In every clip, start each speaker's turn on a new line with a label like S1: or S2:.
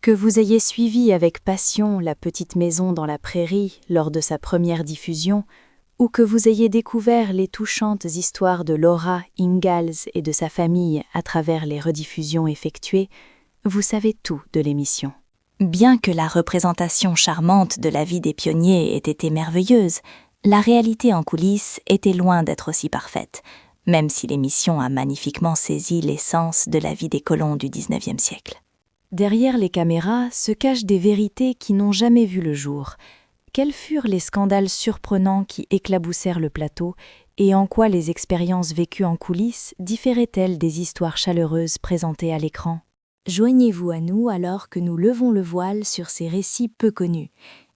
S1: Que vous ayez suivi avec passion La petite maison dans la prairie lors de sa première diffusion, ou que vous ayez découvert les touchantes histoires de Laura Ingalls et de sa famille à travers les rediffusions effectuées, vous savez tout de l'émission.
S2: Bien que la représentation charmante de la vie des pionniers ait été merveilleuse, la réalité en coulisses était loin d'être aussi parfaite, même si l'émission a magnifiquement saisi l'essence de la vie des colons du XIXe siècle.
S1: Derrière les caméras se cachent des vérités qui n'ont jamais vu le jour. Quels furent les scandales surprenants qui éclaboussèrent le plateau et en quoi les expériences vécues en coulisses différaient-elles des histoires chaleureuses présentées à l'écran? Joignez-vous à nous alors que nous levons le voile sur ces récits peu connus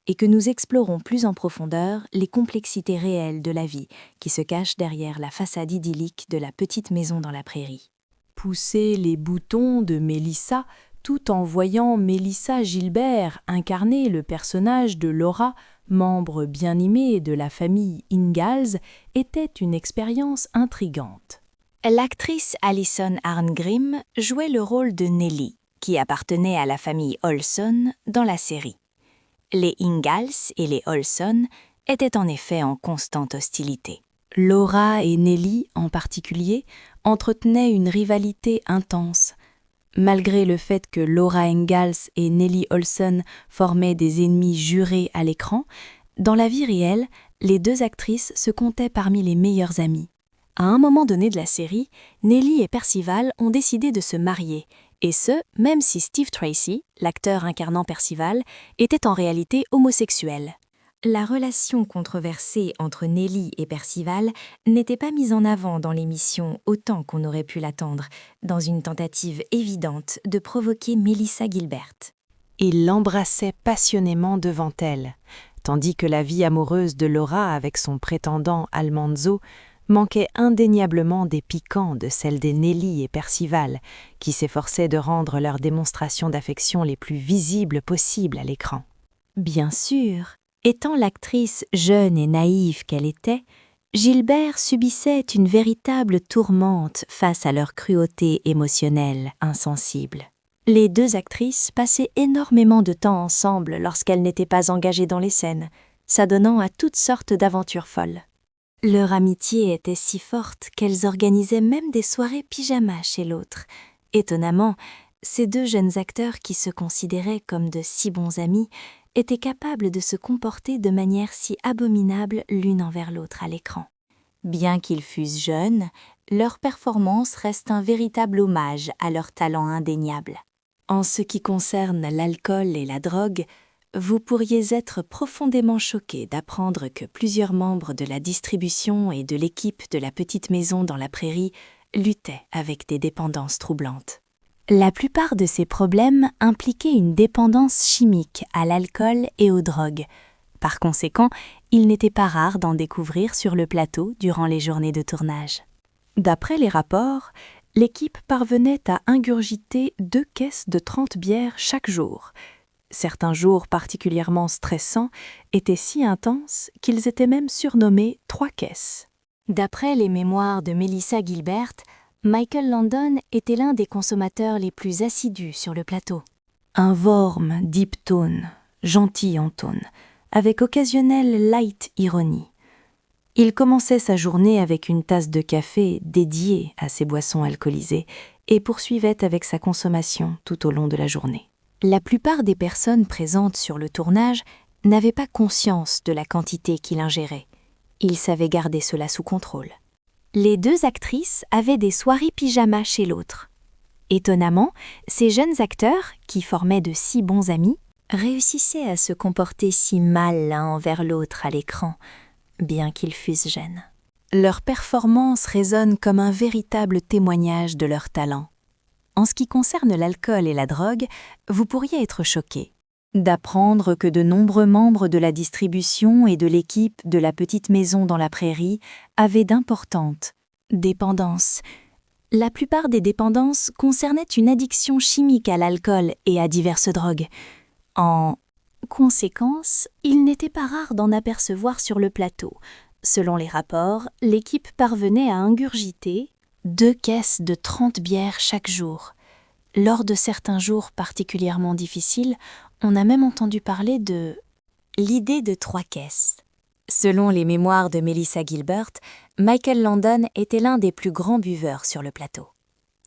S1: et que nous explorons plus en profondeur les complexités réelles de la vie qui se cachent derrière la façade idyllique de la petite maison dans la prairie. Pousser les boutons de Mélissa tout en voyant Mélissa Gilbert incarner le personnage de Laura, membre bien-aimé de la famille Ingalls, était une expérience intrigante.
S2: L'actrice Alison Arngrim jouait le rôle de Nellie, qui appartenait à la famille Olson dans la série. Les Ingalls et les Olson étaient en effet en constante hostilité.
S1: Laura et Nellie, en particulier, entretenaient une rivalité intense. Malgré le fait que Laura Ingalls et Nellie Olson formaient des ennemis jurés à l'écran, dans la vie réelle, les deux actrices se comptaient parmi les meilleures amies. À un moment donné de la série, Nellie et Percival ont décidé de se marier, et ce, même si Steve Tracy, l'acteur incarnant Percival, était en réalité homosexuel. La relation controversée entre Nellie et Percival n'était pas mise en avant dans l'émission autant qu'on aurait pu l'attendre, dans une tentative évidente de provoquer Mélissa Gilbert. Il l'embrassait passionnément devant elle, tandis que la vie amoureuse de Laura avec son prétendant Almanzo manquait indéniablement des piquants de celle des Nellie et Percival, qui s'efforçaient de rendre leurs démonstrations d'affection les plus visibles possibles à l'écran. Bien sûr, étant l'actrice jeune et naïve qu'elle était, Gilbert subissait une véritable tourmente face à leur cruauté émotionnelle insensible. Les deux actrices passaient énormément de temps ensemble lorsqu'elles n'étaient pas engagées dans les scènes, s'adonnant à toutes sortes d'aventures folles. Leur amitié était si forte qu'elles organisaient même des soirées pyjama chez l'autre. Étonnamment, ces deux jeunes acteurs qui se considéraient comme de si bons amis étaient capables de se comporter de manière si abominable l'une envers l'autre à l'écran. Bien qu'ils fussent jeunes, leur performance reste un véritable hommage à leur talent indéniable. En ce qui concerne l'alcool et la drogue, vous pourriez être profondément choqué d'apprendre que plusieurs membres de la distribution et de l'équipe de la petite maison dans la prairie luttaient avec des dépendances troublantes. La plupart de ces problèmes impliquaient une dépendance chimique à l'alcool et aux drogues. Par conséquent, il n'était pas rare d'en découvrir sur le plateau durant les journées de tournage. D'après les rapports, l'équipe parvenait à ingurgiter 2 caisses de 30 bières chaque jour. Certains jours particulièrement stressants étaient si intenses qu'ils étaient même surnommés 3 caisses. D'après les mémoires de Mélissa Gilbert, Michael Landon était l'un des consommateurs les plus assidus sur le plateau. Un vorme deep tone, gentil en tone, avec occasionnelle light ironie. Il commençait sa journée avec une tasse de café dédiée à ses boissons alcoolisées et poursuivait avec sa consommation tout au long de la journée. La plupart des personnes présentes sur le tournage n'avaient pas conscience de la quantité qu'il ingérait. Il savait garder cela sous contrôle. Les deux actrices avaient des soirées pyjama chez l'autre. Étonnamment, ces jeunes acteurs, qui formaient de si bons amis, réussissaient à se comporter si mal l'un envers l'autre à l'écran, bien qu'ils fussent jeunes. Leur performance résonne comme un véritable témoignage de leur talent. En ce qui concerne l'alcool et la drogue, vous pourriez être choqué d'apprendre que de nombreux membres de la distribution et de l'équipe de la petite maison dans la prairie avaient d'importantes dépendances. La plupart des dépendances concernaient une addiction chimique à l'alcool et à diverses drogues. En conséquence, il n'était pas rare d'en apercevoir sur le plateau. Selon les rapports, l'équipe parvenait à ingurgiter 2 caisses de 30 bières chaque jour.
S2: Lors de certains jours particulièrement difficiles, on a même entendu parler de l'idée de 3 caisses. Selon les mémoires de Melissa Gilbert, Michael Landon était l'un des plus grands buveurs sur le plateau.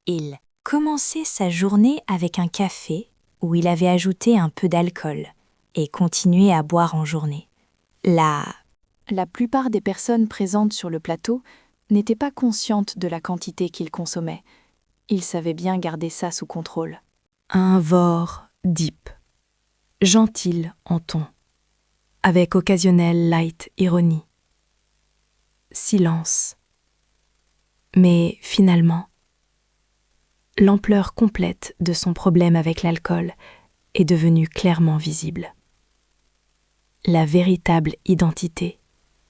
S2: Il commençait sa journée avec un café où il avait ajouté un peu d'alcool et continuait à boire en journée. La plupart des personnes présentes sur le plateau n'étaient pas conscientes de la quantité qu'il consommait. Il savait bien garder ça sous contrôle.
S1: Un vor deep, gentil en ton, avec occasionnelle light ironie. Silence. Mais finalement, l'ampleur complète de son problème avec l'alcool est devenue clairement visible. La véritable identité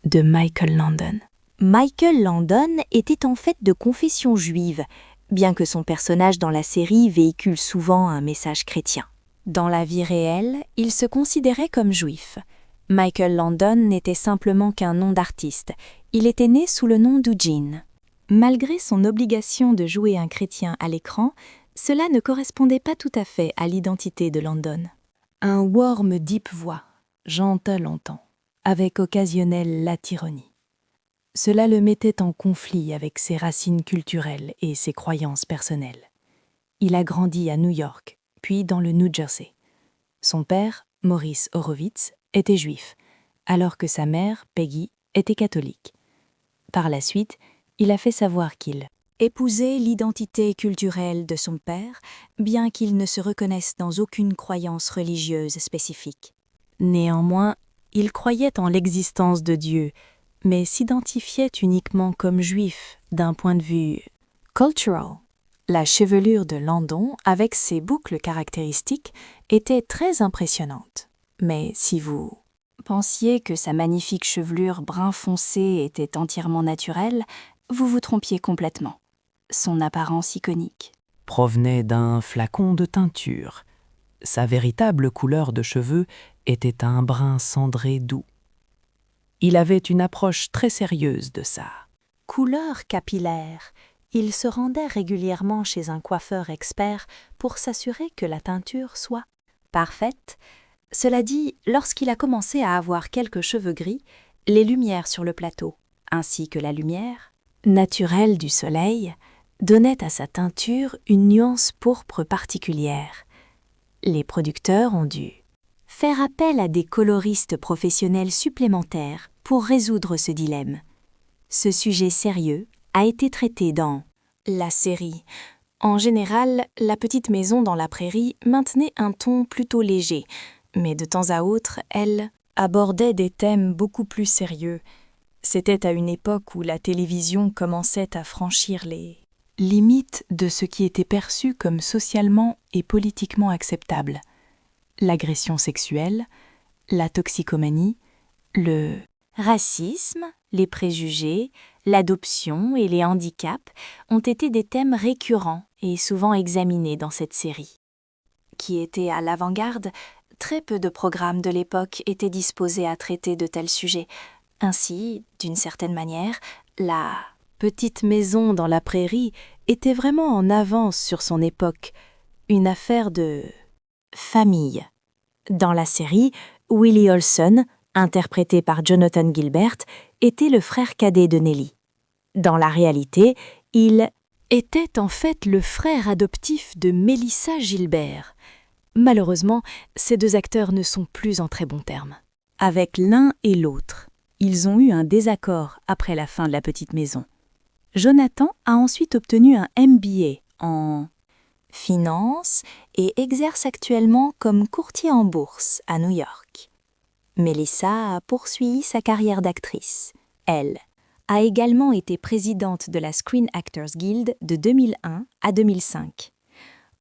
S1: de Michael Landon.
S2: Michael Landon était en fait de confession juive, bien que son personnage dans la série véhicule souvent un message chrétien. Dans la vie réelle, il se considérait comme juif. Michael Landon n'était simplement qu'un nom d'artiste. Il était né sous le nom d'Eugene. Malgré son obligation de jouer un chrétien à l'écran, cela ne correspondait pas tout à fait à l'identité de Landon.
S1: Un warm deep voix, gentil en ton, avec occasionnelle latironie. Cela le mettait en conflit avec ses racines culturelles et ses croyances personnelles. Il a grandi à New York, puis dans le New Jersey. Son père, Maurice Horowitz, était juif, alors que sa mère, Peggy, était catholique. Par la suite, il a fait savoir qu'il
S2: épousait l'identité culturelle de son père, bien qu'il ne se reconnaisse dans aucune croyance religieuse spécifique.
S1: Néanmoins, il croyait en l'existence de Dieu, mais s'identifiait uniquement comme juif d'un point de vue cultural. La chevelure de Landon, avec ses boucles caractéristiques, était très impressionnante. Mais si vous pensiez que sa magnifique chevelure brun foncé était entièrement naturelle, vous vous trompiez complètement. Son apparence iconique
S3: provenait d'un flacon de teinture. Sa véritable couleur de cheveux était un brun cendré doux. Il avait une approche très sérieuse de sa
S2: couleur capillaire. Il se rendait régulièrement chez un coiffeur expert pour s'assurer que la teinture soit parfaite. Cela dit, lorsqu'il a commencé à avoir quelques cheveux gris, les lumières sur le plateau, ainsi que la lumière naturelle du soleil, donnaient à sa teinture une nuance pourpre particulière. Les producteurs ont dû faire appel à des coloristes professionnels supplémentaires pour résoudre ce dilemme. Ce sujet sérieux a été traité dans la série. En général, La petite maison dans la prairie maintenait un ton plutôt léger, mais de temps à autre, elle abordait des thèmes beaucoup plus sérieux. C'était à une époque où la télévision commençait à franchir les limites de ce qui était perçu comme socialement et politiquement acceptable. L'agression sexuelle, la toxicomanie, le racisme, les préjugés, l'adoption et les handicaps ont été des thèmes récurrents et souvent examinés dans cette série. Qui était à l'avant-garde, très peu de programmes de l'époque étaient disposés à traiter de tels sujets. Ainsi, d'une certaine manière, la petite maison dans la prairie était vraiment en avance sur son époque, une affaire de famille. Dans la série, Willie Olson, interprété par Jonathan Gilbert, était le frère cadet de Nellie. Dans la réalité, il était en fait le frère adoptif de Melissa Gilbert. Malheureusement, ces deux acteurs ne sont plus en très bons termes. Avec l'un et l'autre, ils ont eu un désaccord après la fin de La petite maison. Jonathan a ensuite obtenu un MBA en finance et exerce actuellement comme courtier en bourse à New York. Melissa a poursuivi sa carrière d'actrice. Elle a également été présidente de la Screen Actors Guild de 2001 à 2005.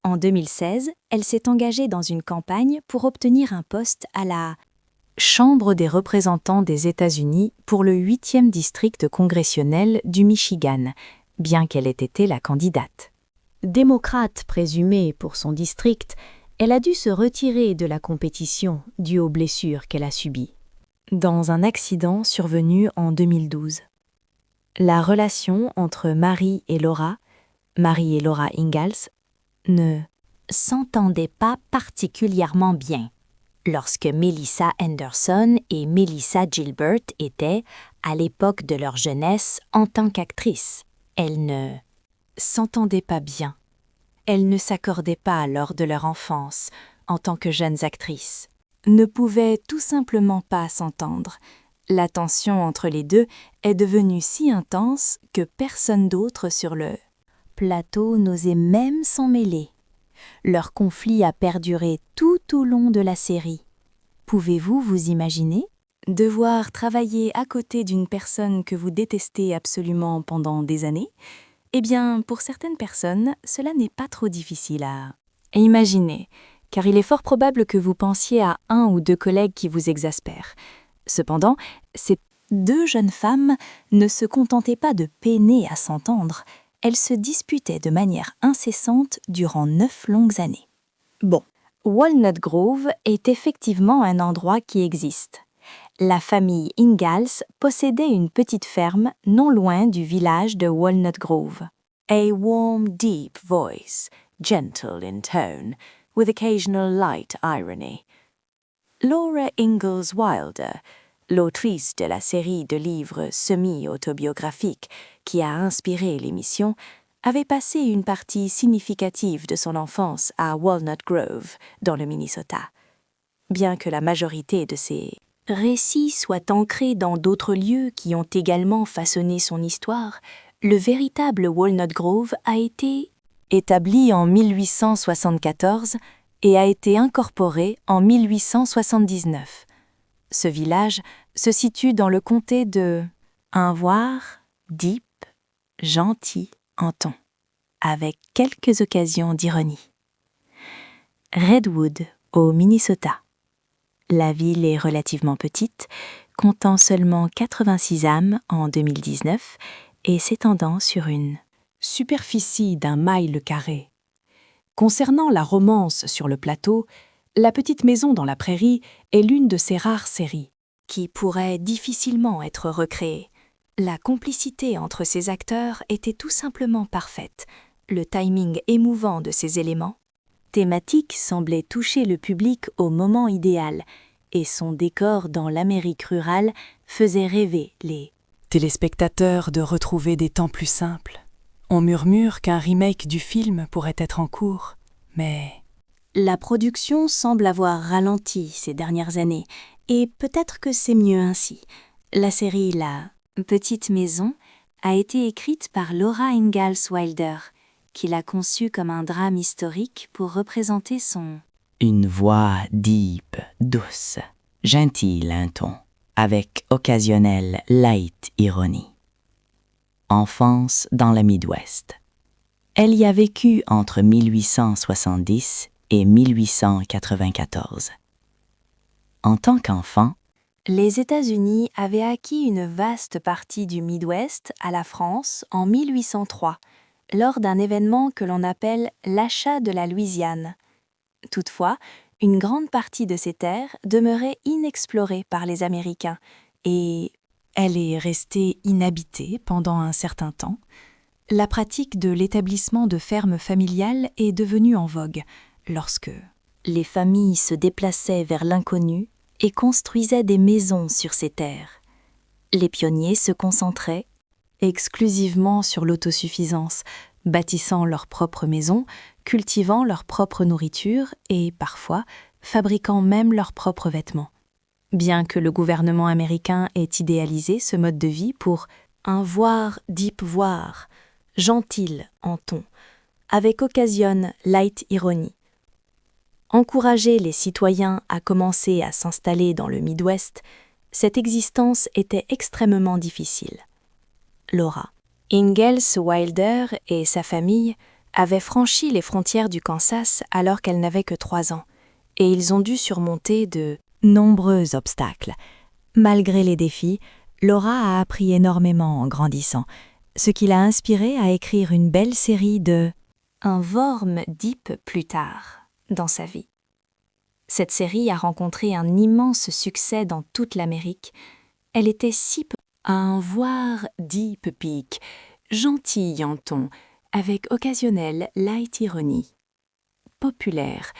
S2: En 2016, elle s'est engagée dans une campagne pour obtenir un poste à la Chambre des représentants des États-Unis pour le 8e district congressionnel du Michigan, bien qu'elle ait été la candidate. Démocrate présumée pour son district, elle a dû se retirer de la compétition due aux blessures qu'elle a subies, dans un accident survenu en 2012. La relation entre Mary et Laura Ingalls, ne s'entendaient pas particulièrement bien lorsque Melissa Anderson et Melissa Gilbert étaient, à l'époque de leur jeunesse, en tant qu'actrices. Elles ne s'entendaient pas bien. Elles ne s'accordaient pas lors de leur enfance, en tant que jeunes actrices. Ne pouvaient tout simplement pas s'entendre. La tension entre les deux est devenue si intense que personne d'autre sur le plateau n'osait même s'en mêler. Leur conflit a perduré tout au long de la série. Pouvez-vous vous imaginer?
S1: Devoir travailler à côté d'une personne que vous détestez absolument pendant des années? Eh bien, pour certaines personnes, cela n'est pas trop difficile à imaginer, car il est fort probable que vous pensiez à un ou deux collègues qui vous exaspèrent. Cependant, ces deux jeunes femmes ne se contentaient pas de peiner à s'entendre, elles se disputaient de manière incessante durant 9 longues années. Bon, Walnut Grove est effectivement un endroit qui existe. La famille Ingalls possédait une petite ferme non loin du village de Walnut Grove.
S4: A warm, deep voice, gentle in tone, with occasional light irony. Laura Ingalls Wilder, l'autrice de la série de livres semi-autobiographiques qui a inspiré l'émission, avait passé une partie significative de son enfance à Walnut Grove, dans le Minnesota. Bien que la majorité de ses
S1: récit soit ancré dans d'autres lieux qui ont également façonné son histoire, le véritable Walnut Grove a été établi en 1874 et a été incorporé en 1879. Ce village se situe dans le comté de un voir deep, gentil en ton, avec quelques occasions d'ironie. Redwood, au Minnesota. La ville est relativement petite, comptant seulement 86 âmes en 2019 et s'étendant sur une
S3: superficie d'1 mile carré. Concernant la romance sur le plateau, La petite maison dans la prairie est l'une de ces rares séries
S1: qui pourrait difficilement être recréée. La complicité entre ces acteurs était tout simplement parfaite, le timing émouvant de ces éléments thématique semblait toucher le public au moment idéal, et son décor dans l'Amérique rurale faisait rêver les
S3: téléspectateurs de retrouver des temps plus simples. On murmure qu'un remake du film pourrait être en cours, mais
S1: la production semble avoir ralenti ces dernières années, et peut-être que c'est mieux ainsi. La série La Petite Maison a été écrite par Laura Ingalls Wilder, qui l'a conçue comme un drame historique pour représenter son
S5: une voix deep, douce, gentille un ton, avec occasionnelle light ironie. Enfance dans le Midwest. Elle y a vécu entre 1870 et 1894. En tant qu'enfant,
S1: les États-Unis avaient acquis une vaste partie du Midwest à la France en 1803, lors d'un événement que l'on appelle l'achat de la Louisiane. Toutefois, une grande partie de ces terres demeurait inexplorée par les Américains et elle est restée inhabitée pendant un certain temps. La pratique de l'établissement de fermes familiales est devenue en vogue lorsque les familles se déplaçaient vers l'inconnu et construisaient des maisons sur ces terres. Les pionniers se concentraient exclusivement sur l'autosuffisance, bâtissant leurs propres maisons, cultivant leur propre nourriture et, parfois, fabriquant même leurs propres vêtements. Bien que le gouvernement américain ait idéalisé ce mode de vie pour un voir deep voir, gentil en ton, avec occasionne light ironie. Encourager les citoyens à commencer à s'installer dans le Midwest, cette existence était extrêmement difficile. Laura Ingalls Wilder et sa famille avaient franchi les frontières du Kansas alors qu'elle n'avait que 3 ans, et ils ont dû surmonter de nombreux obstacles. Malgré les défis, Laura a appris énormément en grandissant, ce qui l'a inspirée à écrire une belle série de un vorm deep plus tard dans sa vie. Cette série a rencontré un immense succès dans toute l'Amérique. Elle était si un voir deep peak, gentil en ton, avec occasionnelle light ironie. populaire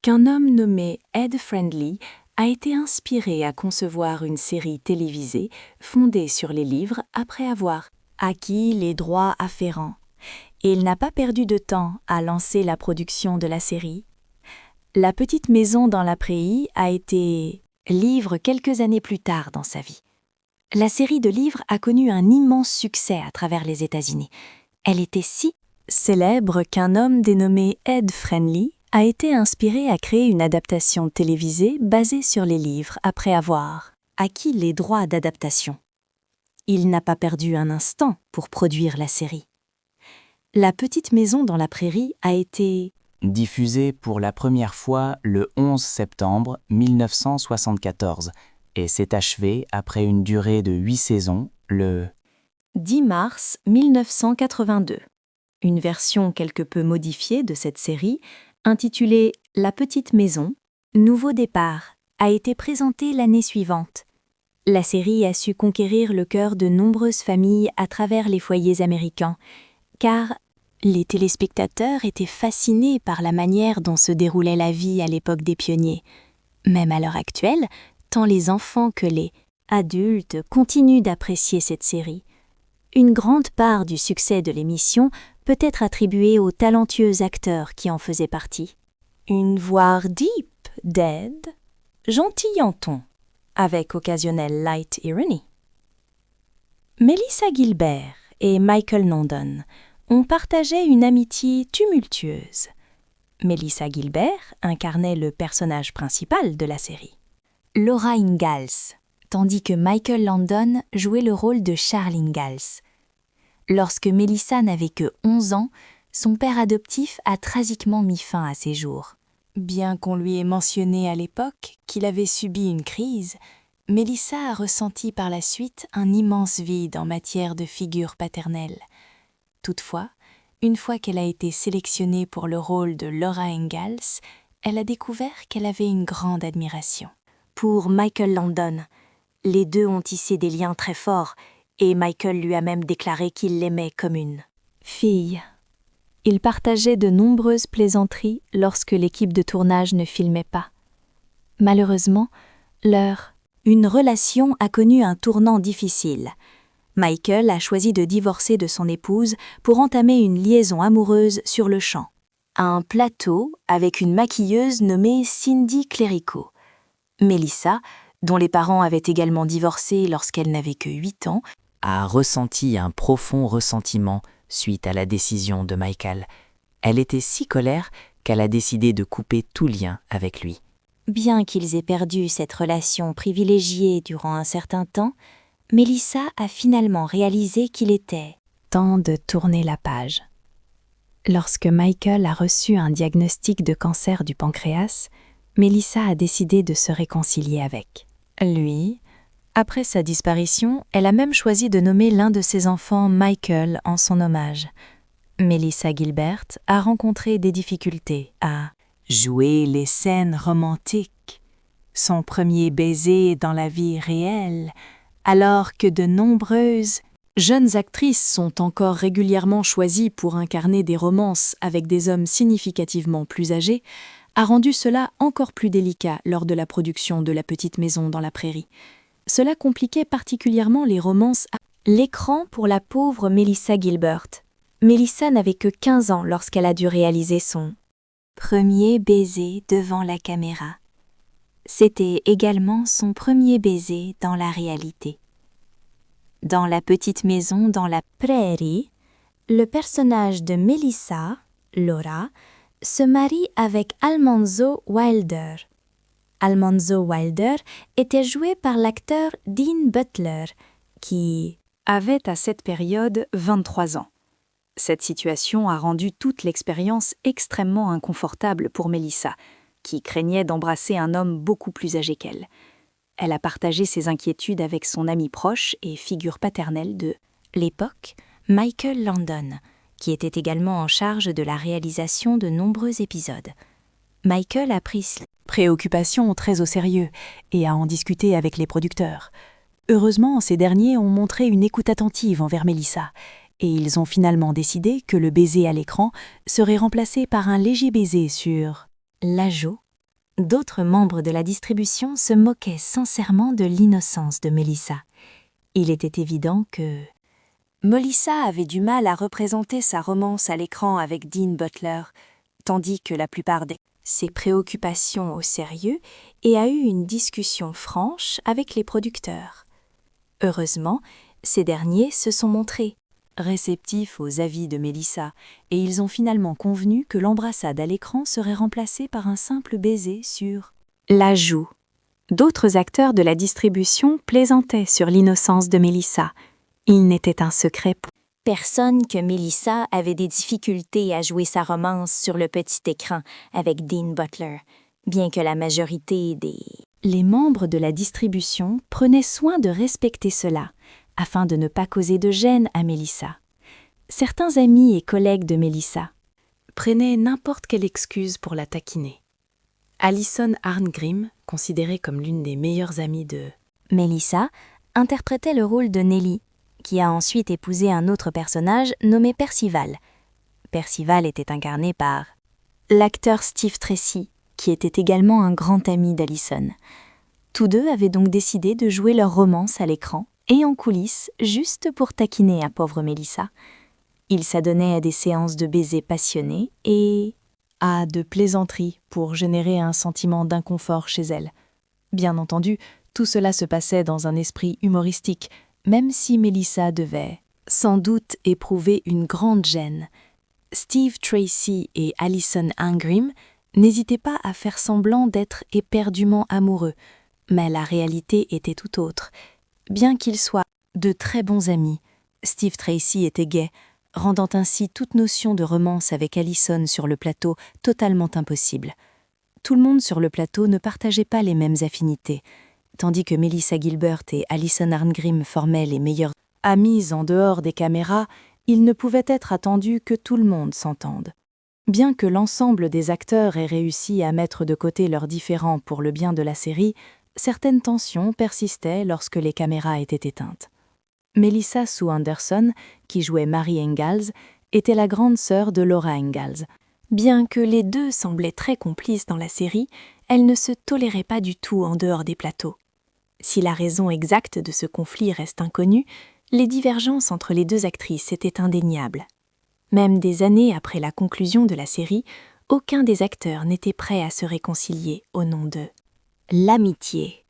S1: qu'un homme nommé Ed Friendly a été inspiré à concevoir une série télévisée fondée sur les livres après avoir acquis les droits afférents. Et il n'a pas perdu de temps à lancer la production de la série. La petite maison dans la prairie a été livre quelques années plus tard dans sa vie. La série de livres a connu un immense succès à travers les États-Unis. Elle était si célèbre qu'un homme dénommé Ed Friendly a été inspiré à créer une adaptation télévisée basée sur les livres après avoir acquis les droits d'adaptation. Il n'a pas perdu un instant pour produire la série. La petite maison dans la prairie a été
S6: diffusée pour la première fois le 11 septembre 1974 et s'est achevée après une durée de 8 saisons le
S1: 10 mars 1982. Une version quelque peu modifiée de cette série, intitulée La petite maison, Nouveau départ, a été présentée l'année suivante. La série a su conquérir le cœur de nombreuses familles à travers les foyers américains, car les téléspectateurs étaient fascinés par la manière dont se déroulait la vie à l'époque des pionniers. Même à l'heure actuelle, tant les enfants que les adultes continuent d'apprécier cette série. Une grande part du succès de l'émission peut être attribuée aux talentueux acteurs qui en faisaient partie. Une voix deep d'Ed, gentil en ton, avec occasionnelle light irony. Melissa Gilbert et Michael London ont partagé une amitié tumultueuse. Melissa Gilbert incarnait le personnage principal de la série, Laura Ingalls, tandis que Michael London jouait le rôle de Charles Ingalls. Lorsque Melissa n'avait que 11 ans, son père adoptif a tragiquement mis fin à ses jours. Bien qu'on lui ait mentionné à l'époque qu'il avait subi une crise, Melissa a ressenti par la suite un immense vide en matière de figure paternelle. Toutefois, une fois qu'elle a été sélectionnée pour le rôle de Laura Ingalls, elle a découvert qu'elle avait une grande admiration pour Michael London. Les deux ont tissé des liens très forts et Michael lui a même déclaré qu'il l'aimait comme une fille. Ils partageaient de nombreuses plaisanteries lorsque l'équipe de tournage ne filmait pas. Malheureusement, une relation a connu un tournant difficile. Michael a choisi de divorcer de son épouse pour entamer une liaison amoureuse sur le champ, à un plateau avec une maquilleuse nommée Cindy Clerico. Melissa, dont les parents avaient également divorcé lorsqu'elle n'avait que 8 ans,
S3: a ressenti un profond ressentiment suite à la décision de Michael. Elle était si colère qu'elle a décidé de couper tout lien avec lui.
S2: Bien qu'ils aient perdu cette relation privilégiée durant un certain temps, Melissa a finalement réalisé qu'il était
S1: temps de tourner la page. Lorsque Michael a reçu un diagnostic de cancer du pancréas, Melissa a décidé de se réconcilier avec lui. Après sa disparition, elle a même choisi de nommer l'un de ses enfants Michael en son hommage. Melissa Gilbert a rencontré des difficultés à jouer les scènes romantiques, son premier baiser dans la vie réelle, alors que de nombreuses jeunes actrices sont encore régulièrement choisies pour incarner des romances avec des hommes significativement plus âgés, a rendu cela encore plus délicat lors de la production de La petite maison dans la prairie. Cela compliquait particulièrement les romances à l'écran pour la pauvre Melissa Gilbert. Melissa n'avait que 15 ans lorsqu'elle a dû réaliser son premier baiser devant la caméra. C'était également son premier baiser dans la réalité. Dans La petite maison dans la prairie, le personnage de Melissa, Laura, se marie avec Almanzo Wilder. Almanzo Wilder était joué par l'acteur Dean Butler, qui avait à cette période 23 ans. Cette situation a rendu toute l'expérience extrêmement inconfortable pour Melissa, qui craignait d'embrasser un homme beaucoup plus âgé qu'elle. Elle a partagé ses inquiétudes avec son ami proche et figure paternelle de l'époque, Michael London, qui était également en charge de la réalisation de nombreux épisodes. Michael a pris ces préoccupations très au sérieux et a en discuté avec les producteurs. Heureusement, ces derniers ont montré une écoute attentive envers Melissa et ils ont finalement décidé que le baiser à l'écran serait remplacé par un léger baiser sur
S2: l'ajout. D'autres membres de la distribution se moquaient sincèrement de l'innocence de Melissa. Il était évident que
S1: Melissa avait du mal à représenter sa romance à l'écran avec Dean Butler, tandis que la plupart ses préoccupations au sérieux et a eu une discussion franche avec les producteurs. Heureusement, ces derniers se sont montrés réceptifs aux avis de Melissa et ils ont finalement convenu que l'embrassade à l'écran serait remplacée par un simple baiser sur l'ajout. D'autres acteurs de la distribution plaisantaient sur l'innocence de Melissa. Il n'était un secret pour
S2: personne que Melissa avait des difficultés à jouer sa romance sur le petit écran avec Dean Butler, bien que la majorité
S1: Les membres de la distribution prenaient soin de respecter cela, afin de ne pas causer de gêne à Melissa. Certains amis et collègues de Melissa prenaient n'importe quelle excuse pour la taquiner. Alison Arngrim, considérée comme l'une des meilleures amies de
S2: Melissa, interprétait le rôle de Nellie, qui a ensuite épousé un autre personnage nommé Percival. Percival était incarné par
S1: l'acteur Steve Tracy, qui était également un grand ami d'Alison. Tous deux avaient donc décidé de jouer leur romance à l'écran et en coulisses, juste pour taquiner à pauvre Melissa. Ils s'adonnaient à des séances de baisers passionnés et à de plaisanteries pour générer un sentiment d'inconfort chez elle. Bien entendu, tout cela se passait dans un esprit humoristique, même si Melissa devait sans doute éprouver une grande gêne. Steve Tracy et Alison Arngrim n'hésitaient pas à faire semblant d'être éperdument amoureux, mais la réalité était tout autre. Bien qu'ils soient de très bons amis, Steve Tracy était gai, rendant ainsi toute notion de romance avec Alison sur le plateau totalement impossible. Tout le monde sur le plateau ne partageait pas les mêmes affinités, tandis que Melissa Gilbert et Alison Arngrim formaient les meilleures amies en dehors des caméras, il ne pouvait être attendu que tout le monde s'entende. Bien que l'ensemble des acteurs ait réussi à mettre de côté leurs différends pour le bien de la série, certaines tensions persistaient lorsque les caméras étaient éteintes. Melissa Sue Anderson, qui jouait Mary Ingalls, était la grande sœur de Laura Ingalls. Bien que les deux semblaient très complices dans la série, elles ne se toléraient pas du tout en dehors des plateaux. Si la raison exacte de ce conflit reste inconnue, les divergences entre les deux actrices étaient indéniables. Même des années après la conclusion de la série, aucun des acteurs n'était prêt à se réconcilier au nom de
S2: l'amitié.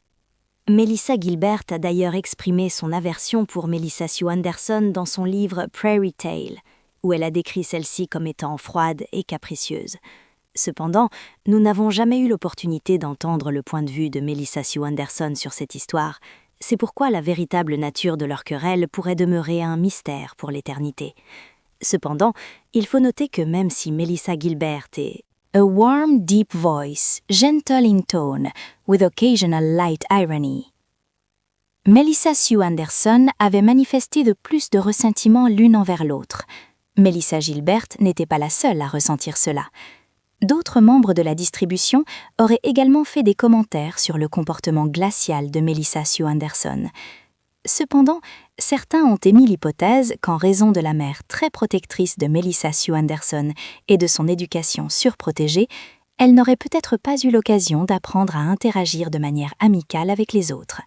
S2: Melissa Gilbert a d'ailleurs exprimé son aversion pour Melissa Sue Anderson dans son livre Prairie Tale, où elle a décrit celle-ci comme étant froide et capricieuse. Cependant, nous n'avons jamais eu l'opportunité d'entendre le point de vue de Melissa Sue Anderson sur cette histoire. C'est pourquoi la véritable nature de leur querelle pourrait demeurer un mystère pour l'éternité. Cependant, il faut noter que même si Melissa Gilbert est a warm, deep voice, gentle in tone, with occasional light irony, Melissa Sue Anderson avait manifesté de plus de ressentiment l'une envers l'autre. Melissa Gilbert n'était pas la seule à ressentir cela. D'autres membres de la distribution auraient également fait des commentaires sur le comportement glacial de Melissa Sue Anderson. Cependant, certains ont émis l'hypothèse qu'en raison de la mère très protectrice de Melissa Sue Anderson et de son éducation surprotégée, elle n'aurait peut-être pas eu l'occasion d'apprendre à interagir de manière amicale avec les autres.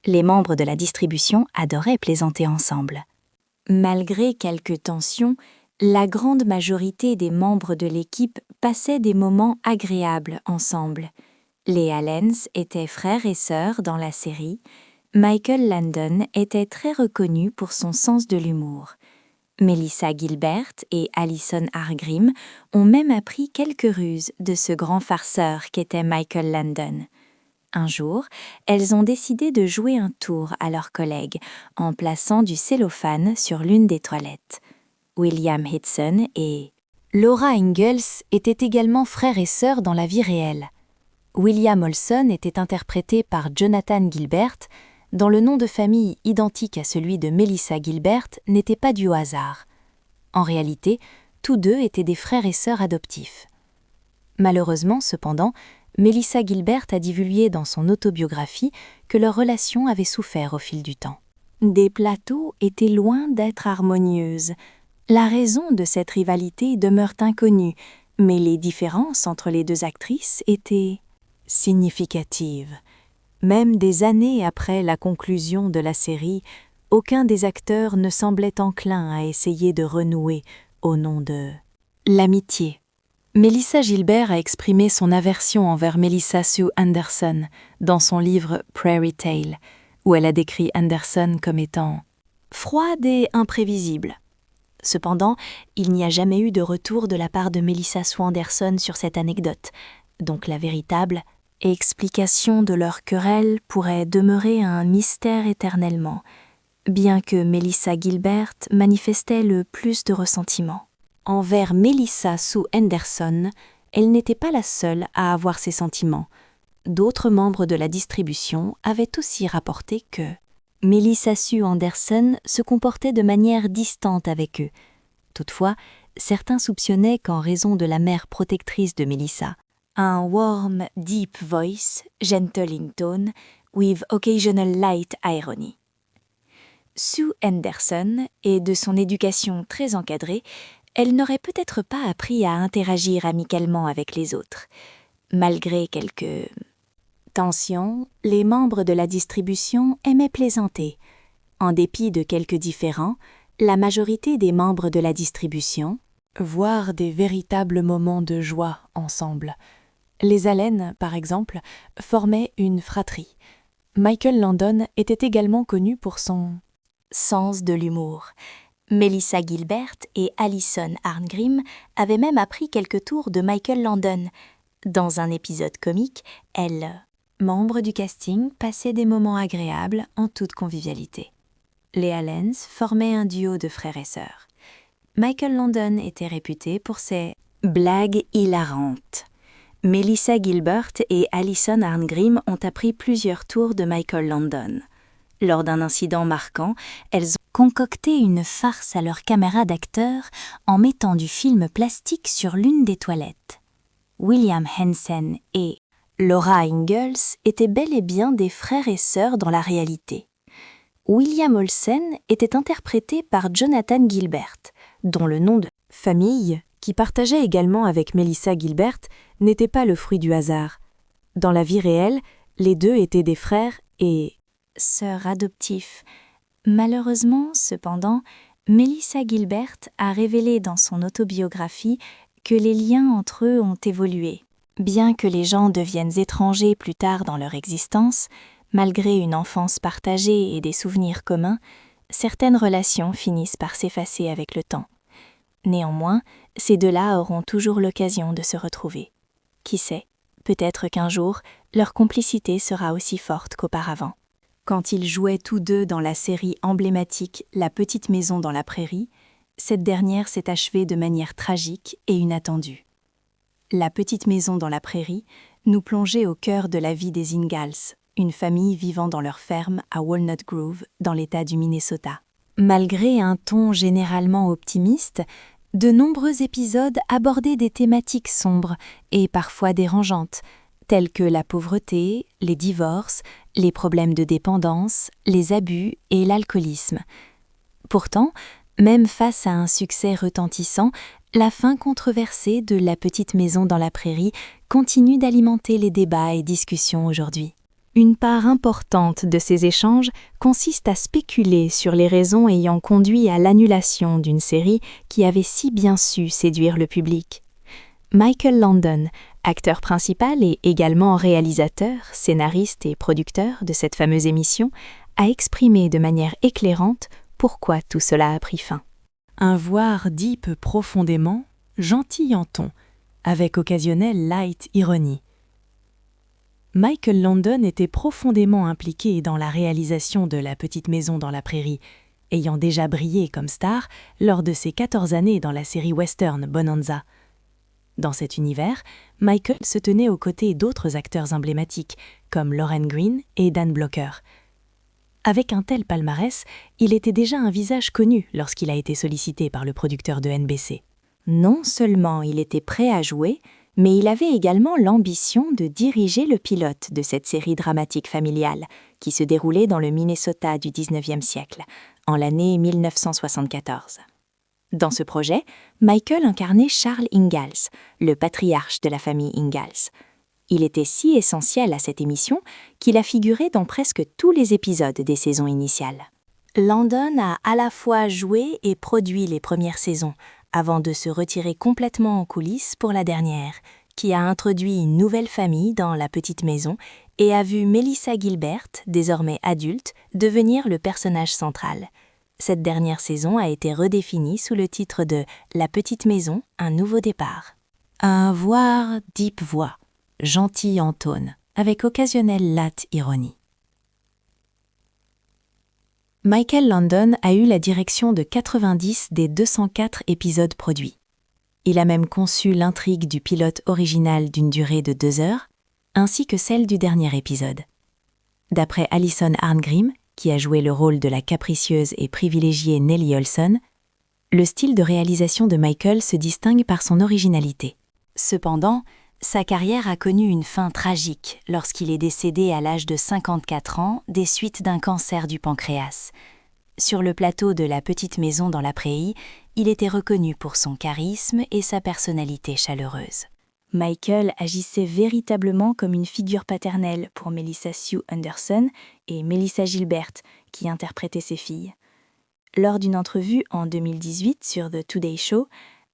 S2: Les membres de la distribution adoraient plaisanter ensemble. Malgré quelques tensions, la grande majorité des membres de l'équipe passaient des moments agréables ensemble. Les Allens étaient frères et sœurs dans la série. Michael Landon était très reconnu pour son sens de l'humour. Melissa Gilbert et Alison Arngrim ont même appris quelques ruses de ce grand farceur qu'était Michael Landon. Un jour, elles ont décidé de jouer un tour à leurs collègues en plaçant du cellophane sur l'une des toilettes. William Hitson et Laura Ingalls étaient également frères et sœurs dans la vie réelle. William Olson était interprété par Jonathan Gilbert, dont le nom de famille identique à celui de Melissa Gilbert n'était pas dû au hasard. En réalité, tous deux étaient des frères et sœurs adoptifs. Malheureusement, cependant, Melissa Gilbert a divulgué dans son autobiographie que leur relation avait souffert au fil du temps. des plateaux étaient loin d'être harmonieuses. La raison de cette rivalité demeure inconnue, mais les différences entre les deux actrices étaient significatives. Même des années après la conclusion de la série, aucun des acteurs ne semblait enclin à essayer de renouer au nom de
S1: l'amitié. Melissa Gilbert a exprimé son aversion envers Melissa Sue Anderson dans son livre Prairie Tale, où elle a décrit Anderson comme étant
S2: froide et imprévisible. Cependant, il n'y a jamais eu de retour de la part de Melissa Sue Anderson sur cette anecdote, donc la véritable explication de leur querelle pourrait demeurer un mystère éternellement, bien que Melissa Gilbert manifestait le plus de ressentiment. Envers Melissa Sue Anderson, elle n'était pas la seule à avoir ces sentiments. D'autres membres de la distribution avaient aussi rapporté que Melissa Sue Anderson se comportait de manière distante avec eux. Toutefois, certains soupçonnaient qu'en raison de la mère protectrice de Melissa, un warm, deep voice, gentle in tone, with occasional light irony. Sue Anderson, et de son éducation très encadrée, elle n'aurait peut-être pas appris à interagir amicalement avec les autres. Malgré quelques tensions, les membres de la distribution aimaient plaisanter. En dépit de quelques différends, la majorité des membres de la distribution
S1: voire des véritables moments de joie ensemble. Les Allen, par exemple, formaient une fratrie. Michael Landon était également connu pour son
S2: sens de l'humour. Melissa Gilbert et Alison Arngrim avaient même appris quelques tours de Michael Landon. Dans un épisode comique, elles, membres du casting, passaient des moments agréables en toute convivialité. Les Allens formaient un duo de frères et sœurs. Michael Landon était réputé pour ses blagues hilarantes. Melissa Gilbert et Alison Arngrim ont appris plusieurs tours de Michael Landon. Lors d'un incident marquant, elles ont concocté une farce à leur caméra d'acteur en mettant du film plastique sur l'une des toilettes. William Hansen et Laura Ingalls étaient bel et bien des frères et sœurs dans la réalité. William Olsen était interprété par Jonathan Gilbert, dont le nom de
S1: famille, qui partageait également avec Melissa Gilbert, n'était pas le fruit du hasard. Dans la vie réelle, les deux étaient des frères et
S2: sœurs adoptifs. Malheureusement, cependant, Melissa Gilbert a révélé dans son autobiographie que les liens entre eux ont évolué. Bien que les gens deviennent étrangers plus tard dans leur existence, malgré une enfance partagée et des souvenirs communs, certaines relations finissent par s'effacer avec le temps. Néanmoins, ces deux-là auront toujours l'occasion de se retrouver. Qui sait, peut-être qu'un jour, leur complicité sera aussi forte qu'auparavant. Quand ils jouaient tous deux dans la série emblématique La Petite Maison dans la Prairie, cette dernière s'est achevée de manière tragique et inattendue. La Petite Maison dans la Prairie nous plongeait au cœur de la vie des Ingalls, une famille vivant dans leur ferme à Walnut Grove, dans l'État du Minnesota. Malgré un ton généralement optimiste, de nombreux épisodes abordaient des thématiques sombres et parfois dérangeantes, telles que la pauvreté, les divorces, les problèmes de dépendance, les abus et l'alcoolisme. Pourtant, même face à un succès retentissant, la fin controversée de La Petite Maison dans la Prairie continue d'alimenter les débats et discussions aujourd'hui. Une part importante de ces échanges consiste à spéculer sur les raisons ayant conduit à l'annulation d'une série qui avait si bien su séduire le public. Michael Landon, acteur principal et également réalisateur, scénariste et producteur de cette fameuse émission, a exprimé de manière éclairante pourquoi tout cela a pris fin. Un voir deep profondément, gentil en ton, avec occasionnelle light ironie. Michael Landon était profondément impliqué dans la réalisation de La Petite Maison dans la Prairie, ayant déjà brillé comme star lors de ses 14 années dans la série western Bonanza. Dans cet univers, Michael se tenait aux côtés d'autres acteurs emblématiques, comme Lauren Green et Dan Blocker. Avec un tel palmarès, il était déjà un visage connu lorsqu'il a été sollicité par le producteur de NBC. Non seulement il était prêt à jouer, Mais il avait également l'ambition de diriger le pilote de cette série dramatique familiale qui se déroulait dans le Minnesota du XIXe siècle, en l'année 1974. Dans ce projet, Michael incarnait Charles Ingalls, le patriarche de la famille Ingalls. Il était si essentiel à cette émission qu'il a figuré dans presque tous les épisodes des saisons initiales. Landon a à la fois joué et produit les premières saisons, avant de se retirer complètement en coulisses pour la dernière, qui a introduit une nouvelle famille dans la petite maison et a vu Melissa Gilbert, désormais adulte, devenir le personnage central. Cette dernière saison a été redéfinie sous le titre de « La petite maison, un nouveau départ ». Un voir deep voix, gentil en tone, avec occasionnelle latte ironie. Michael Landon a eu la direction de 90 des 204 épisodes produits. Il a même conçu l'intrigue du pilote original d'une durée de 2 heures, ainsi que celle du dernier épisode. D'après Alison Arngrim, qui a joué le rôle de la capricieuse et privilégiée Nellie Olson, le style de réalisation de Michael se distingue par son originalité. Cependant, sa carrière a connu une fin tragique lorsqu'il est décédé à l'âge de 54 ans des suites d'un cancer du pancréas. Sur le plateau de La petite maison dans la prairie, il était reconnu pour son charisme et sa personnalité chaleureuse. Michael agissait véritablement comme une figure paternelle pour Melissa Sue Anderson et Melissa Gilbert, qui interprétaient ses filles. Lors d'une entrevue en 2018 sur The Today Show,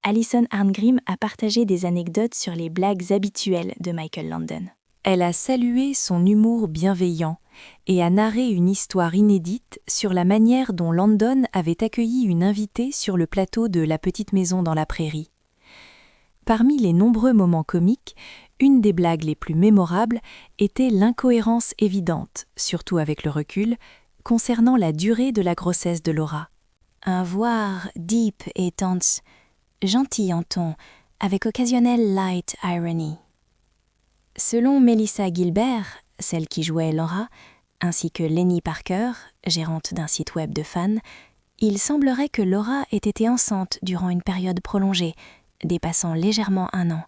S2: Alison Arngrim a partagé des anecdotes sur les blagues habituelles de Michael Landon. Elle a salué son humour bienveillant et a narré une histoire inédite sur la manière dont Landon avait accueilli une invitée sur le plateau de La petite maison dans la prairie. Parmi les nombreux moments comiques, une des blagues les plus mémorables était l'incohérence évidente, surtout avec le recul, concernant la durée de la grossesse de Laura. Un voir deep et tense, gentil en ton, avec occasionnelle light irony. Selon Melissa Gilbert, celle qui jouait Laura, ainsi que Lenny Parker, gérante d'un site web de fans, il semblerait que Laura ait été enceinte durant une période prolongée, dépassant légèrement 1 an.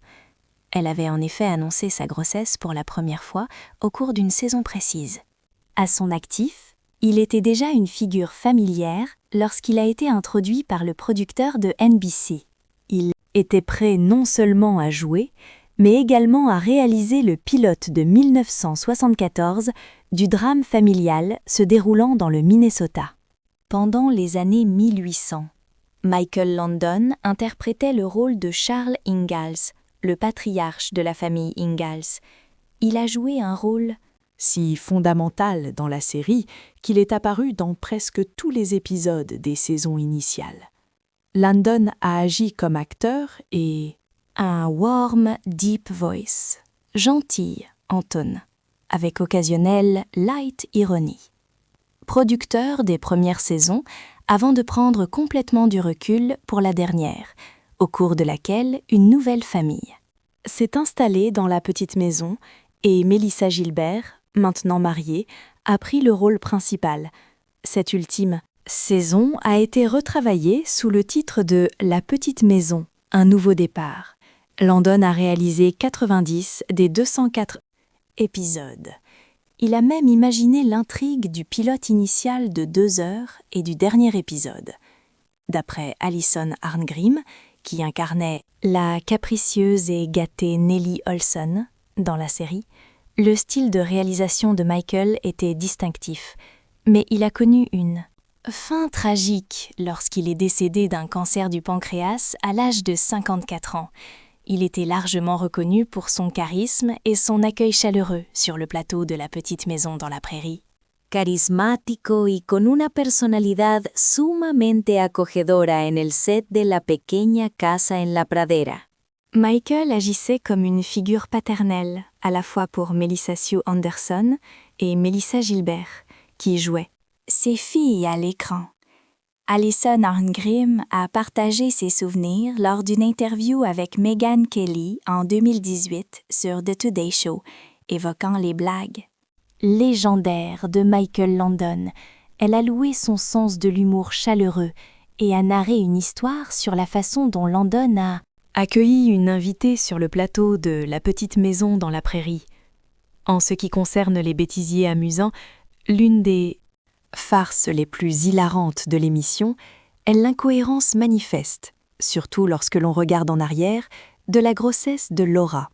S2: Elle avait en effet annoncé sa grossesse pour la première fois au cours d'une saison précise. À son actif, il était déjà une figure familière lorsqu'il a été introduit par le producteur de NBC. Il était prêt non seulement à jouer, mais également à réaliser le pilote de 1974 du drame familial se déroulant dans le Minnesota. Pendant les années 1800, Michael Landon interprétait le rôle de Charles Ingalls, le patriarche de la famille Ingalls. Il a joué un rôle
S7: si fondamental dans la série qu'il est apparu dans presque tous les épisodes des saisons initiales. Landon a agi comme acteur et
S2: un warm, deep voice, gentil en tone, avec occasionnelle light ironie. Producteur des premières saisons, avant de prendre complètement du recul pour la dernière, au cours de laquelle une nouvelle famille s'est installée dans la petite maison et Melissa Gilbert, maintenant mariée, a pris le rôle principal. Cette ultime saison a été retravaillée sous le titre de La petite maison, un nouveau départ. Landon a réalisé 90 des 204 épisodes. Il a même imaginé l'intrigue du pilote initial de 2 heures et du dernier épisode. D'après Alison Arngrim, qui incarnait la capricieuse et gâtée Nellie Olson dans la série, le style de réalisation de Michael était distinctif, mais il a connu une fin tragique lorsqu'il est décédé d'un cancer du pancréas à l'âge de 54 ans. Il était largement reconnu pour son charisme et son accueil chaleureux sur le plateau de La petite maison dans la prairie.
S4: Carismático y con una personalidad sumamente acogedora en el set de La pequeña casa en la pradera.
S2: Michael agissait comme une figure paternelle, à la fois pour Melissa Sue Anderson et Melissa Gilbert, qui jouaient ses filles à l'écran. Alison Arngrim a partagé ses souvenirs lors d'une interview avec Megyn Kelly en 2018 sur The Today Show, évoquant les blagues légendaires de Michael Landon. Elle a loué son sens de l'humour chaleureux et a narré une histoire sur la façon dont Landon a
S1: accueillit une invitée sur le plateau de La Petite Maison dans la Prairie. En ce qui concerne les bêtisiers amusants, l'une des farces les plus hilarantes de l'émission est l'incohérence manifeste, surtout lorsque l'on regarde en arrière, de la grossesse de Laura.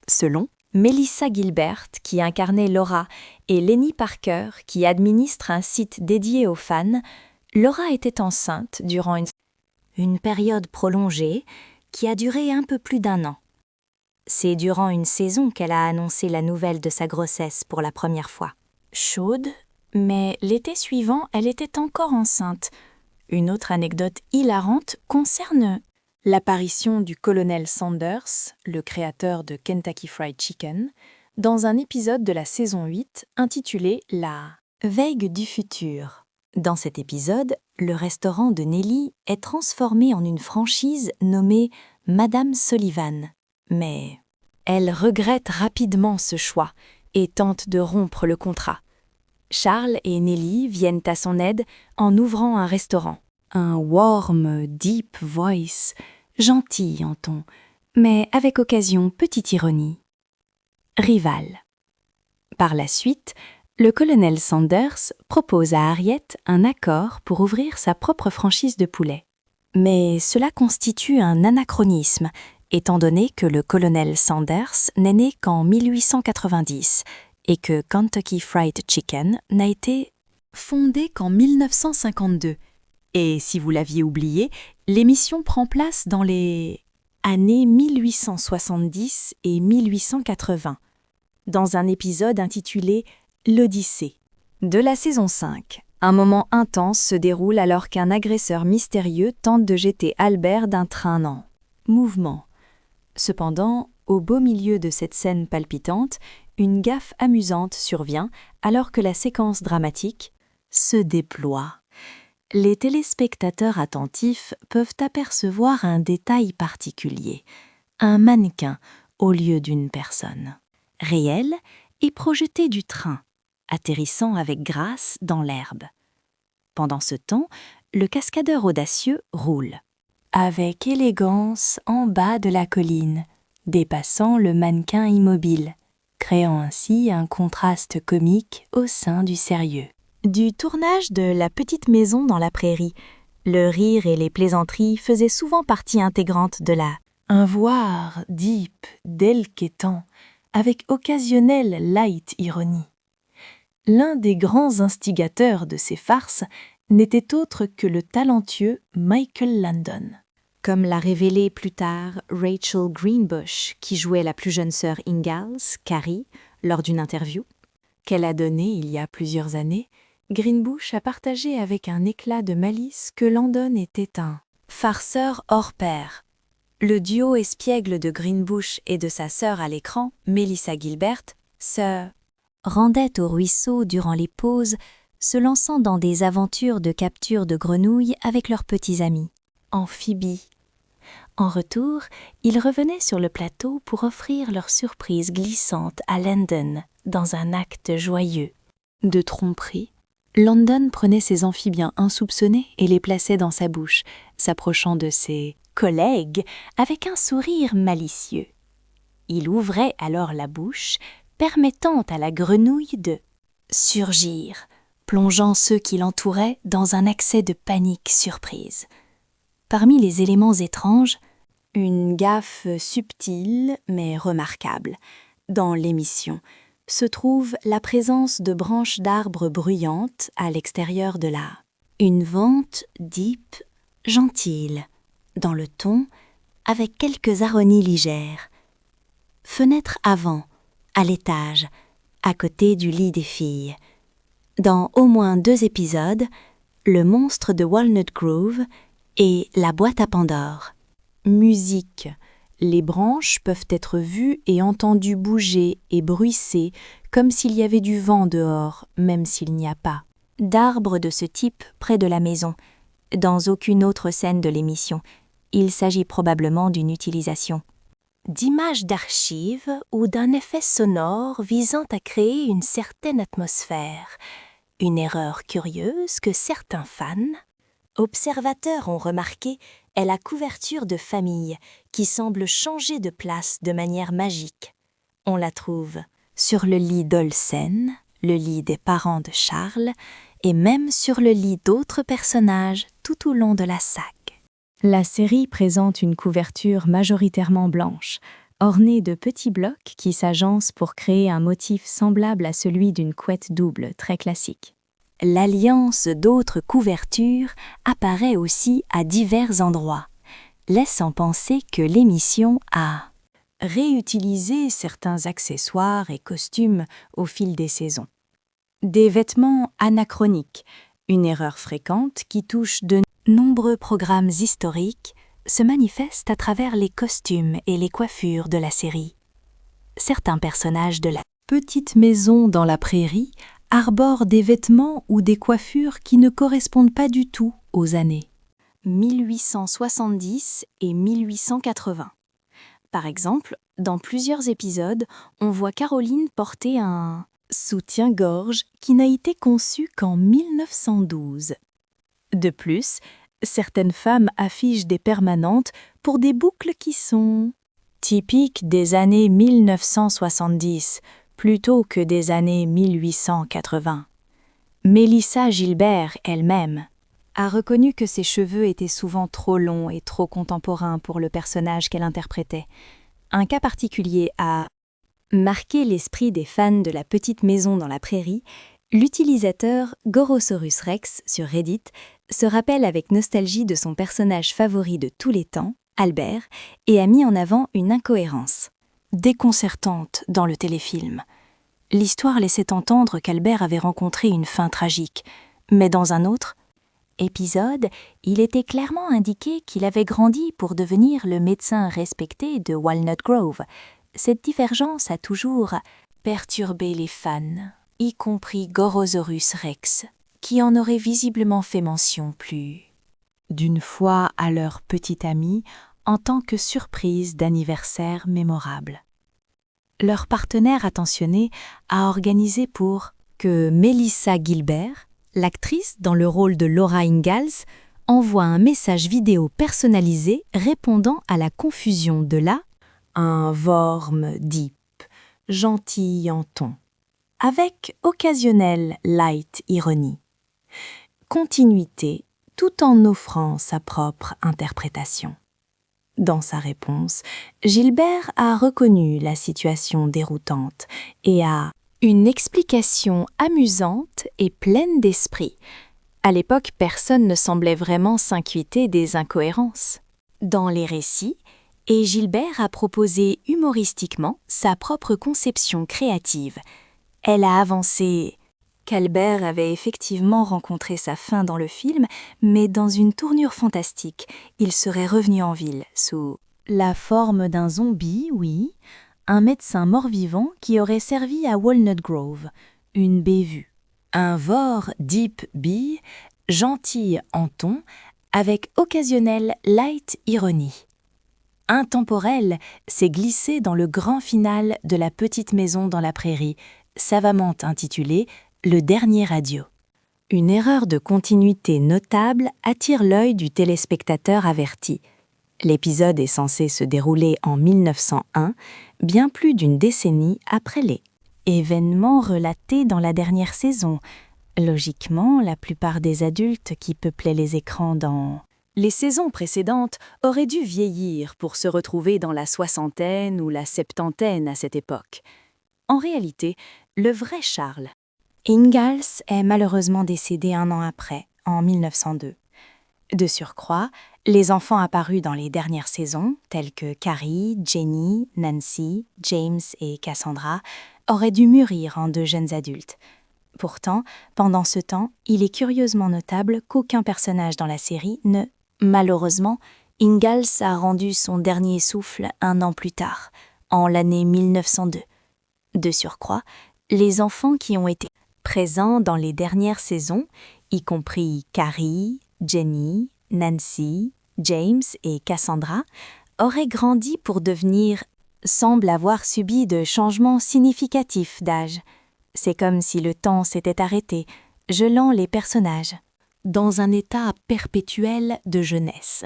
S1: Selon
S2: Melissa Gilbert, qui incarnait Laura, et Lenny Parker, qui administre un site dédié aux fans, Laura était enceinte durant une période prolongée qui a duré un peu plus d'1 an. C'est durant une saison qu'elle a annoncé la nouvelle de sa grossesse pour la première fois. Chaude, mais l'été suivant, elle était encore enceinte. Une autre anecdote hilarante concerne
S1: l'apparition du colonel Sanders, le créateur de Kentucky Fried Chicken, dans un épisode de la saison 8 intitulé La
S2: Veille du futur. Dans cet épisode, le restaurant de Nellie est transformé en une franchise nommée Madame Sullivan. Mais
S1: elle regrette rapidement ce choix et tente de rompre le contrat. Charles et Nellie viennent à son aide en ouvrant un restaurant. Un warm, deep voice, gentil en ton, mais avec occasion petite ironie. Rival. Par la suite, le colonel Sanders propose à Harriet un accord pour ouvrir sa propre franchise de poulet. Mais cela constitue un anachronisme, étant donné que le colonel Sanders n'est né qu'en 1890 et que Kentucky Fried Chicken n'a été fondé qu'en 1952. Et si vous l'aviez oublié, l'émission prend place dans les années 1870 et 1880, dans un épisode intitulé « L'Odyssée ». De la saison 5, un moment intense se déroule alors qu'un agresseur mystérieux tente de jeter Albert d'un train en mouvement. Cependant, au beau milieu de cette scène palpitante, une gaffe amusante survient alors que la séquence dramatique se déploie. Les téléspectateurs attentifs peuvent apercevoir un détail particulier, un mannequin au lieu d'une personne. Réel et projeté du train, atterrissant avec grâce dans l'herbe. Pendant ce temps, le cascadeur audacieux roule, avec élégance en bas de la colline, dépassant le mannequin immobile, créant ainsi un contraste comique au sein du sérieux. Du tournage de La Petite Maison dans la Prairie, le rire et les plaisanteries faisaient souvent partie intégrante de la un voir deep, déliquetant, avec occasionnelle light ironie. L'un des grands instigateurs de ces farces n'était autre que le talentueux Michael Landon. Comme l'a révélé plus tard Rachel Greenbush, qui jouait la plus jeune sœur Ingalls, Carrie, lors d'une interview qu'elle a donnée il y a plusieurs années, Greenbush a partagé avec un éclat de malice que Landon était un farceur hors pair. Le duo espiègle de Greenbush et de sa sœur à l'écran, Melissa Gilbert, se rendait au ruisseau durant les pauses, se lançant dans des aventures de capture de grenouilles avec leurs petits amis, amphibies. En retour, ils revenaient sur le plateau pour offrir leur surprise glissante à Landon dans un acte joyeux. De tromperie, Landon prenait ses amphibiens insoupçonnés et les plaçait dans sa bouche, s'approchant de ses collègues avec un sourire malicieux. Il ouvrait alors la bouche, permettant à la grenouille de surgir, plongeant ceux qui l'entouraient dans un accès de panique surprise. Parmi les éléments étranges, une gaffe subtile mais remarquable. Dans l'émission se trouve la présence de branches d'arbres bruyantes à l'extérieur de une vente deep, gentille, dans le ton, avec quelques harmonies légères. Fenêtre avant, à l'étage, à côté du lit des filles. Dans au moins 2 épisodes, le monstre de Walnut Grove et la boîte à Pandore. Musique. Les branches peuvent être vues et entendues bouger et bruisser comme s'il y avait du vent dehors, même s'il n'y a pas. D'arbres de ce type près de la maison. Dans aucune autre scène de l'émission, il s'agit probablement d'une utilisation d'images d'archives ou d'un effet sonore visant à créer une certaine atmosphère. Une erreur curieuse que certains fans, observateurs ont remarqué
S2: est la couverture de famille qui semble changer de place de manière magique. On la trouve sur le lit d'Olsen, le lit des parents de Charles, et même sur le lit d'autres personnages tout au long de la saga.
S1: La série présente une couverture majoritairement blanche, ornée de petits blocs qui s'agencent pour créer un motif semblable à celui d'une couette double très classique.
S2: L'alliance d'autres couvertures apparaît aussi à divers endroits, laissant penser que l'émission a réutilisé certains accessoires et costumes au fil des saisons. Des vêtements anachroniques, une erreur fréquente qui touche de nombreux programmes historiques, se manifeste à travers les costumes et les coiffures de la série. Certains personnages de la petite maison dans la prairie arborent des vêtements ou des coiffures qui ne correspondent pas du tout aux années 1870 et 1880. Par exemple, dans plusieurs épisodes, on voit Caroline porter un soutien-gorge qui n'a été conçu qu'en 1912. De plus, certaines femmes affichent des permanentes pour des boucles qui sont typiques des années 1970 plutôt que des années 1880. Mélissa Gilbert elle-même a reconnu que ses cheveux étaient souvent trop longs et trop contemporains pour le personnage qu'elle interprétait. Un cas particulier a marqué l'esprit des fans de la petite maison dans la prairie. L'utilisateur Gorosaurus Rex sur Reddit se rappelle avec nostalgie de son personnage favori de tous les temps, Albert, et a mis en avant une incohérence déconcertante dans le téléfilm. L'histoire laissait entendre qu'Albert avait rencontré une fin tragique, mais dans un autre épisode, il était clairement indiqué qu'il avait grandi pour devenir le médecin respecté de Walnut Grove. Cette divergence a toujours perturbé les fans, y compris Gorosaurus Rex, qui en aurait visiblement fait mention plus d'une fois à leur petit ami en tant que surprise d'anniversaire mémorable. Leur partenaire attentionné a organisé pour que Mélissa Gilbert, l'actrice dans le rôle de Laura Ingalls, envoie un message vidéo personnalisé répondant à la confusion de un vorm deep, gentil en ton, avec occasionnelle light ironie. Continuité tout en offrant sa propre interprétation. Dans sa réponse, Gilbert a reconnu la situation déroutante et a une explication amusante et pleine d'esprit. À l'époque, personne ne semblait vraiment s'inquiéter des incohérences dans les récits, et Gilbert a proposé humoristiquement sa propre conception créative. Elle a avancé qu'Albert avait effectivement rencontré sa fin dans le film, mais dans une tournure fantastique. Il serait revenu en ville sous la forme d'un zombie, oui, un médecin mort-vivant qui aurait servi à Walnut Grove, une bévue. Un vor deep bee, gentil en ton, avec occasionnelle light ironie. Intemporel s'est glissé dans le grand final de La petite maison dans la prairie, savamment intitulé Le dernier adieu. Une erreur de continuité notable attire l'œil du téléspectateur averti. L'épisode est censé se dérouler en 1901, bien plus d'une décennie après les événements relatés dans la dernière saison. Logiquement, la plupart des adultes qui peuplaient les écrans dans les saisons précédentes auraient dû vieillir pour se retrouver dans la soixantaine ou la septantaine à cette époque. En réalité, le vrai Charles Ingalls est malheureusement décédé un an après, en 1902. De surcroît, les enfants apparus dans les dernières saisons, tels que Carrie, Jenny, Nancy, James et Cassandra, auraient dû mûrir en de jeunes adultes. Pourtant, pendant ce temps, il est curieusement notable qu'aucun personnage dans la série ne... Malheureusement, Ingalls a rendu son dernier souffle un an plus tard, en l'année 1902. De surcroît, les enfants qui ont été présents dans les dernières saisons, y compris Carrie, Jenny, Nancy, James et Cassandra, auraient grandi pour devenir, semblent avoir subi de changements significatifs d'âge. C'est comme si le temps s'était arrêté, gelant les personnages, dans un état perpétuel de jeunesse.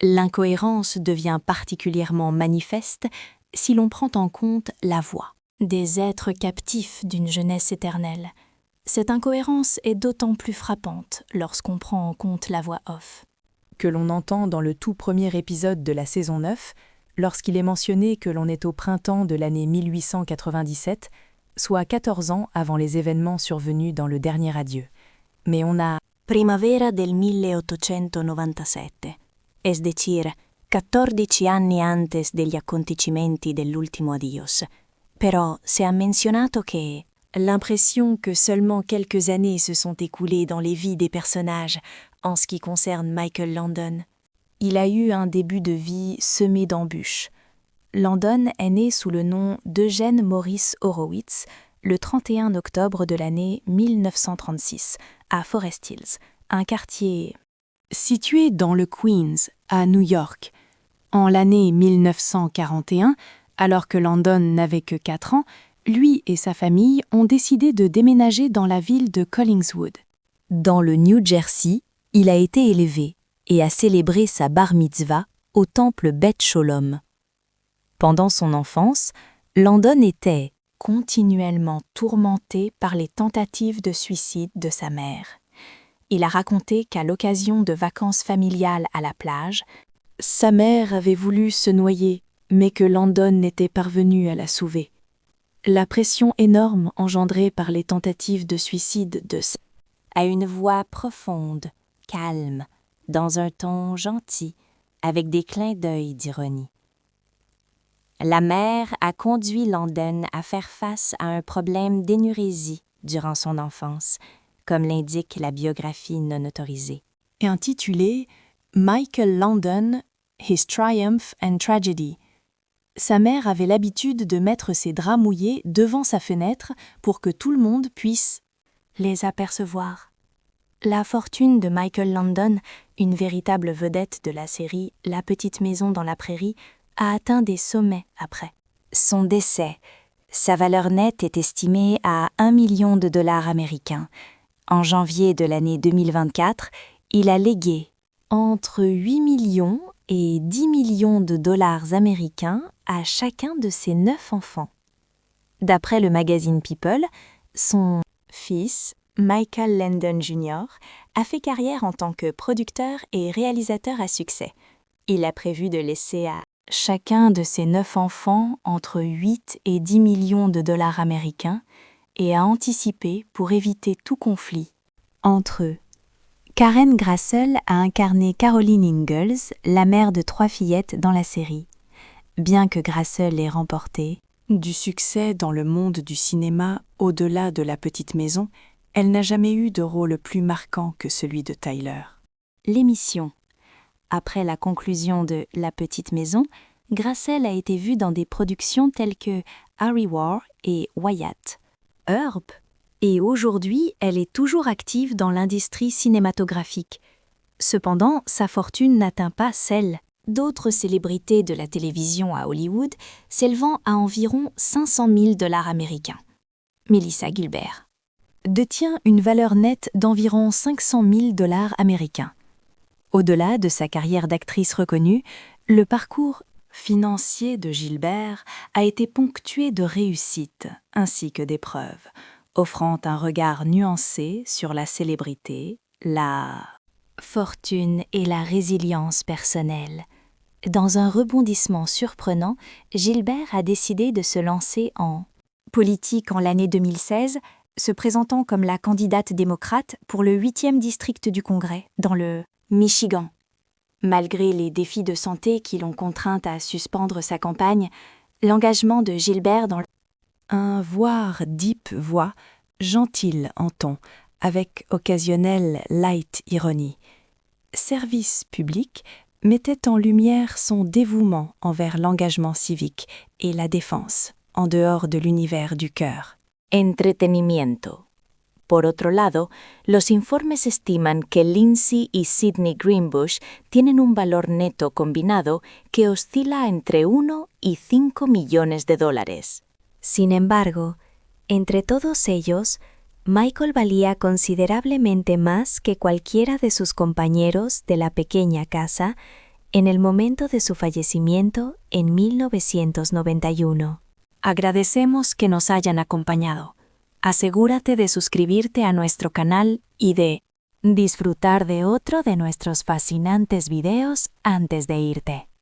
S2: L'incohérence devient particulièrement manifeste si l'on prend en compte la voix. Des êtres captifs d'une jeunesse éternelle. Cette incohérence est d'autant plus frappante lorsqu'on prend en compte la voix off.
S7: Que l'on entend dans le tout premier épisode de la saison 9, lorsqu'il est mentionné que l'on est au printemps de l'année 1897, soit 14 ans avant les événements survenus dans le dernier adieu. Mais on a
S2: Primavera del 1897, es decir, 14 anni antes degli acontecimenti dell'ultimo adios. Però se ha menzionato che l'impression que seulement quelques années se sont écoulées dans les vies des personnages en ce qui concerne Michael Landon. Il a eu un début de vie semé d'embûches. Landon est né sous le nom d'Eugène Maurice Horowitz le 31 octobre de l'année 1936 à Forest Hills, un quartier situé dans le Queens, à New York. En l'année 1941, alors que Landon n'avait que 4 ans, lui et sa famille ont décidé de déménager dans la ville de Collingswood. Dans le New Jersey, il a été élevé et a célébré sa bar mitzvah au temple Beth Sholom. Pendant son enfance, Landon était continuellement tourmenté par les tentatives de suicide de sa mère. Il a raconté qu'à l'occasion de vacances familiales à la plage, sa mère avait voulu se noyer, mais que Landon n'était parvenu à la sauver. La pression énorme engendrée par les tentatives de suicide de sa a une voix profonde, calme, dans un ton gentil, avec des clins d'œil d'ironie. La mère a conduit Landon à faire face à un problème d'énurésie durant son enfance, comme l'indique la biographie non autorisée. Intitulée Michael Landon, His Triumph and Tragedy. Sa mère avait l'habitude de mettre ses draps mouillés devant sa fenêtre pour que tout le monde puisse les apercevoir. La fortune de Michael Landon, une véritable vedette de la série La petite maison dans la prairie, a atteint des sommets après son décès. Sa valeur nette est estimée à $1 million américains. En janvier de l'année 2024, il a légué entre 8 millions et 10 millions de dollars américains à chacun de ses 9 enfants. D'après le magazine People, son fils, Michael Landon Jr., a fait carrière en tant que producteur et réalisateur à succès. Il a prévu de laisser à chacun de ses 9 enfants entre 8 et 10 millions de dollars américains et a anticipé pour éviter tout conflit entre eux. Karen Grassel a incarné Caroline Ingalls, la mère de 3 fillettes dans la série. Bien que Grassel ait remporté du succès dans le monde du cinéma au-delà de La petite maison, elle n'a jamais eu de rôle plus marquant que celui de Tyler. L'émission. Après la conclusion de La petite maison, Grassel a été vue dans des productions telles que Harry War et Wyatt Earp, et aujourd'hui elle est toujours active dans l'industrie cinématographique. Cependant, sa fortune n'atteint pas celle d'autres célébrités de la télévision à Hollywood, s'élevant à environ $500 000 américains. Melissa Gilbert détient une valeur nette d'environ $500 000 américains. Au-delà de sa carrière d'actrice reconnue, le parcours financier de Gilbert a été ponctué de réussites ainsi que d'épreuves, offrant un regard nuancé sur la célébrité, la fortune et la résilience personnelle. Dans un rebondissement surprenant, Gilbert a décidé de se lancer en politique en l'année 2016, se présentant comme la candidate démocrate pour le 8e district du Congrès, dans le Michigan. Malgré les défis de santé qui l'ont contrainte à suspendre sa campagne, l'engagement de Gilbert dans un voire deep voix, gentile en ton, avec occasionnelle light ironie. Service public mettait en lumière son dévouement envers l'engagement civique et la défense, en dehors de l'univers du cœur. Entretenimiento. Por otro lado, los informes estiman que Lindsay y Sidney Greenbush tienen un valor neto combinado que oscila entre 1 y 5 millones de dólares. Sin embargo, entre todos ellos, Michael valía considerablemente más que cualquiera de sus compañeros de la pequeña casa en el momento de su fallecimiento en 1991.
S7: Agradecemos que nos hayan acompañado. Asegúrate de suscribirte a nuestro canal y de disfrutar de otro de nuestros fascinantes videos antes de irte.